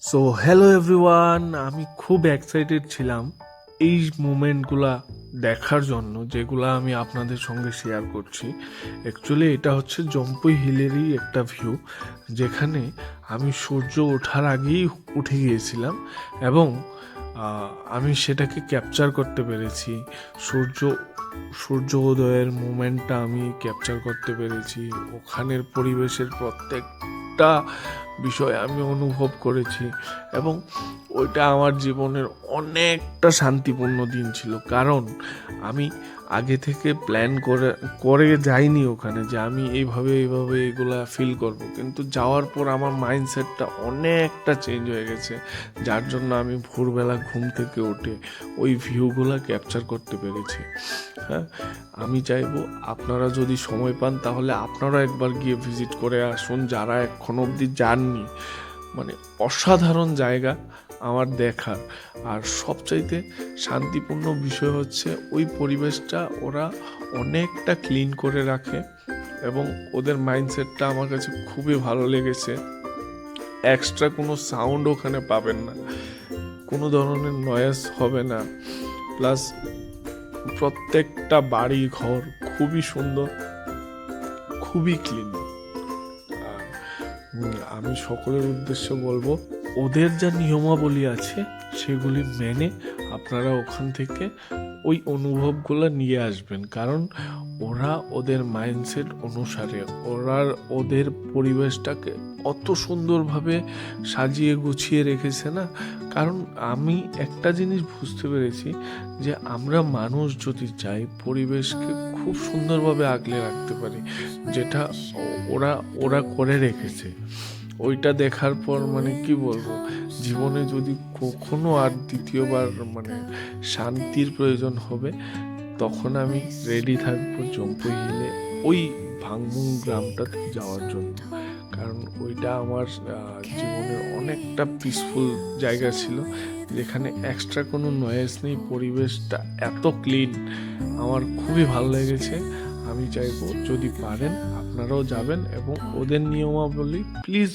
So hello everyone, আমি খুব excited ছিলাম এই মোমেন্টগুলা দেখার জন্য, যেগুলো আমি আপনাদের সঙ্গে শেয়ার করছি। অ্যাকচুয়ালি এটা হচ্ছে জম্পুই হিলেরই একটা ভিউ, যেখানে আমি সূর্য ওঠার আগেই উঠে গিয়েছিলাম এবং আমি সেটাকে ক্যাপচার করতে পেরেছি। সূর্য সূর্য উদয়ের মোমেন্টটা আমি ক্যাপচার করতে পেরেছি। ওখানের পরিবেশের প্রত্যেকটা বিষয় আমি অনুভব করেছি এবং ওইটা আমার জীবনের অনেকটা শান্তিপূর্ণ দিন ছিল। কারণ আমি আগে থেকে প্ল্যান করে করে যাইনি ওখানে, যে আমি এইভাবে এগুলা ফিল করব, কিন্তু যাওয়ার পর আমার মাইন্ডসেটটা অনেকটা চেঞ্জ হয়ে গেছে, যার জন্য আমি ভোরবেলা ঘুম থেকে উঠে ওই ভিউগুলা ক্যাপচার করতে পেরেছি। হ্যাঁ, আমি চাইবো আপনারা যদি সময় পান তাহলে আপনারা একবার গিয়ে ভিজিট করে আসুন, যারা এখনো অবধি যাননি। মানে অসাধারণ জায়গা আমার দেখার। আর সবচাইতে শান্তিপূর্ণ বিষয় হচ্ছে ওই পরিবেশটা ওরা অনেকটা ক্লিন করে রাখে এবং ওদের মাইন্ডসেটটা আমার কাছে খুবই ভালো লেগেছে। এক্সট্রা কোনো সাউন্ড ওখানে পাবেন না, কোনো ধরনের নয়েজ হবে না, প্লাস প্রত্যেকটা বাড়ি ঘর খুবই সুন্দর, খুবই ক্লিন। আমি সকলের উদ্দেশ্যে বলবো, ওদের যা নিয়মাবলী আছে সেগুলি মেনে আপনারা ওখান থেকে ওই অনুভবগুলো নিয়ে আসবেন। কারণ ওরা ওদের মাইন্ডসেট অনুসারে ওদের পরিবেশটাকে অত সুন্দরভাবে সাজিয়ে গুছিয়ে রেখেছে না। কারণ আমি একটা জিনিস বুঝতে পেরেছি, যে আমরা মানুষ যদি চাই পরিবেশকে খুব সুন্দরভাবে আগলে রাখতে পারি, যেটা ওরা ওরা করে রেখেছে। ওইটা দেখার পর মানে কি বলবো, জীবনে যদি কখনো আর দ্বিতীয়বার মানে শান্তির প্রয়োজন হবে, তখন আমি রেডি থাকবো জম্পুই হিলে ওই ভাঙবুং গ্রামটাতে যাওয়ার জন্য। কারণ ওইটা আমার জীবনের অনেকটা পিসফুল জায়গা ছিল, যেখানে এক্সট্রা কোনো নয়েজ নেই, পরিবেশটা এত ক্লিন, আমার খুবই ভালো লেগেছে। আমি চাইবো যদি পারেন আপনারাও যাবেন এবং ওদের নিয়মাবলী প্লিজ